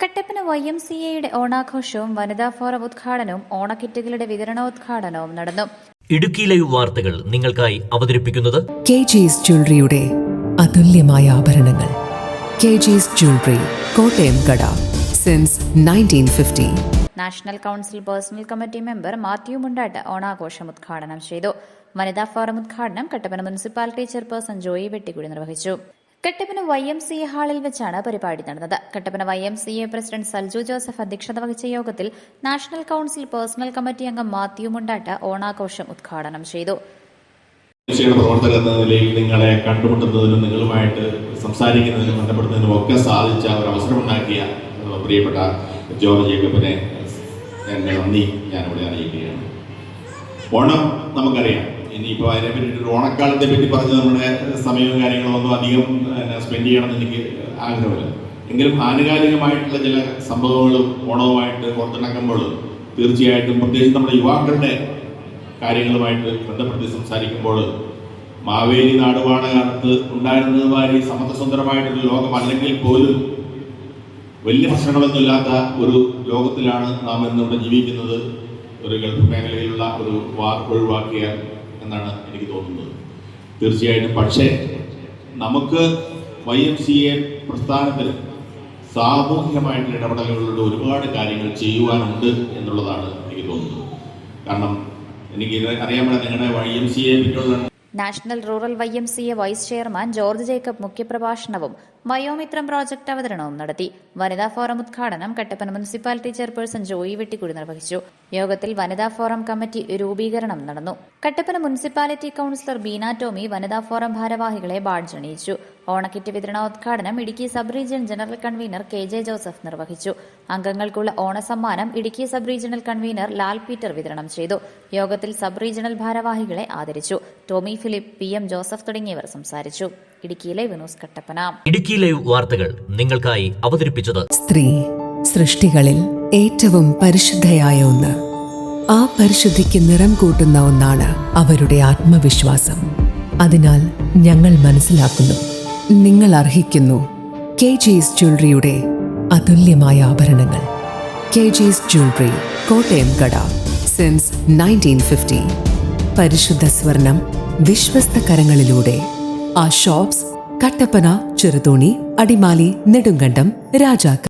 കട്ടപ്പന YMCAയുടെ ഓണാഘോഷവും വനിതാ ഫോറം ഉദ്ഘാടനവും ഓണക്കിറ്റുകളുടെ വിതരണോദ്ഘാടനവും നടന്നു. ഇടുക്കി ലൈവ് വാർത്തകൾ നിങ്ങൾക്കായി അവതരിപ്പിക്കുന്നത് KG's ജ്വല്ലറിയുടെ അതുല്യമായ ആഭരണങ്ങൾ. KG's ജ്വല്ലറി, കോട്ടയം കട, since 1950. National council personnel committee member Mathew Mundattu ഓണാഘോഷം ഉദ്ഘാടനം ചെയ്തു. വനിതാ ഫോറം ഉദ്ഘാടനം Kattappana municipality chairperson Joy Vettikudi നിർവഹിച്ചു. കട്ടപ്പന YMCA ഹാളിൽ വെച്ചാണ് പരിപാടി നടന്നത്. Kattappana YMCA president Salju Joseph അധ്യക്ഷത വഹിച്ച യോഗത്തിൽ നാഷണൽ കൌൺസിൽ പേഴ്സണൽ കമ്മിറ്റി അംഗം മാത്യു മുണ്ടാട്ട് ഓണാഘോഷം ഉദ്ഘാടനം ചെയ്തു. പ്രവർത്തകർ എന്ന നിലയിൽ നിങ്ങളെ കണ്ടുമുട്ടുന്നതിനും നിങ്ങളുമായിട്ട് സംസാരിക്കുന്നതിനും ബന്ധപ്പെടുന്നതിനും ഒക്കെ സാധിച്ച ഒരു അവസരമുണ്ടാക്കിയ പ്രിയപ്പെട്ട ജോർജ് ജേക്കബിനെ എൻ്റെ നന്ദി ഞാനിവിടെ അറിയിക്കുകയാണ്. ഓണം നമുക്കറിയാം. ഇനിയിപ്പോൾ അതിനെപ്പറ്റി ഒരു ഓണക്കാലത്തെ പറ്റി പറഞ്ഞ് നമ്മുടെ സമയവും കാര്യങ്ങളൊന്നും അധികം സ്പെൻഡ് ചെയ്യണമെന്ന് എനിക്ക് ആഗ്രഹമില്ല. എങ്കിലും ആനുകാലികമായിട്ടുള്ള ചില സംഭവങ്ങളും ഓണവുമായിട്ട് ഓർത്തിണക്കുമ്പോൾ തീർച്ചയായിട്ടും പ്രത്യേകിച്ച് നമ്മുടെ യുവാക്കളുടെ കാര്യങ്ങളുമായിട്ട് ബന്ധപ്പെടുത്തി സംസാരിക്കുമ്പോൾ മാവേലി നാടുവാണ കാലത്ത് ഉണ്ടായിരുന്നത് മാതിരി സമത്വസുന്ദരമായിട്ടൊരു ലോകം അല്ലെങ്കിൽ പോലും വലിയ പ്രശ്നങ്ങളൊന്നുമില്ലാത്ത ഒരു ലോകത്തിലാണ് നാം ഇന്നിവിടെ ജീവിക്കുന്നത്. ഒരു ഗൾഫ് മേഖലയിലുള്ള ഒരു വാർ ഒഴിവാക്കിയ എന്നാണ് എനിക്ക് തോന്നുന്നത്. തീർച്ചയായിട്ടും പക്ഷേ നമുക്ക് YMCA പ്രസ്ഥാനത്തിൽ സാമൂഹികമായിട്ടുള്ള ഇടപെടലുകളുടെ ഒരുപാട് കാര്യങ്ങൾ ചെയ്യുവാനുണ്ട് എന്നുള്ളതാണ് എനിക്ക് തോന്നുന്നത്. കാരണം എനിക്ക് അറിയാൻ പറ്റാത്ത നിങ്ങളുടെ YMCA പറ്റിയുള്ള national rural YMCA vice chairman George Jacob മുഖ്യപ്രഭാഷണവും വയോമിത്രം പ്രോജക്ട് അവതരണവും നടത്തി. വനിതാ ഫോറം ഉദ്ഘാടനം Kattappana municipality chairperson Joy Vettikudi നിർവഹിച്ചു. യോഗത്തിൽ വനിതാ ഫോറം കമ്മിറ്റി രൂപീകരണം നടന്നു. Kattappana municipality councillor Beena Tommy വനിതാ ഫോറം ഭാരവാഹികളെ ബാഡ്ജ് അണിയിച്ചു. ഓണക്കിറ്റ് വിതരണോദ്ഘാടനം Idukki sub region general convener KJ Joseph നിർവഹിച്ചു. അംഗങ്ങൾക്കുള്ള ഓണസമ്മാനം Idukki sub regional convener Lal Peter വിതരണം ചെയ്തു. യോഗത്തിൽ സബ് റീജിയണൽ ഭാരവാഹികളെ ആദരിച്ചു. ടോമി ഫിലിപ്പ്, PM ജോസഫ് തുടങ്ങിയവർ സംസാരിച്ചു. Idukki live news Kattappana. Idukki live വാർത്തകൾ നിങ്ങൾക്കായി അവതരിപ്പിച്ചത് സ്ത്രീ സൃഷ്ടികളിൽ ഏറ്റവും പരിശുദ്ധയായ ഒന്ന്. ആ പരിശുദ്ധിക്ക് നിറം കൂട്ടുന്ന ഒന്നാണ് അവരുടെ ആത്മവിശ്വാസം. അതിനാൽ ഞങ്ങൾ മനസ്സിലാക്കുന്നു, നിങ്ങൾ അർഹിക്കുന്നു KG's ജ്വല്ലറിയുടെ അതുല്യമായ ആഭരണങ്ങൾ. KG's ജ്വല്ലറി, കോട്ടയം കട, സിൻസ് 1950. പരിശുദ്ധ സ്വർണം വിശ്വസ്ത കരങ്ങളിലൂടെ. ആ ഷോപ്സ് കട്ടപ്പന, ചെറുതോണി, അടിമാലി, നെടുങ്കണ്ടം, രാജാക്ക.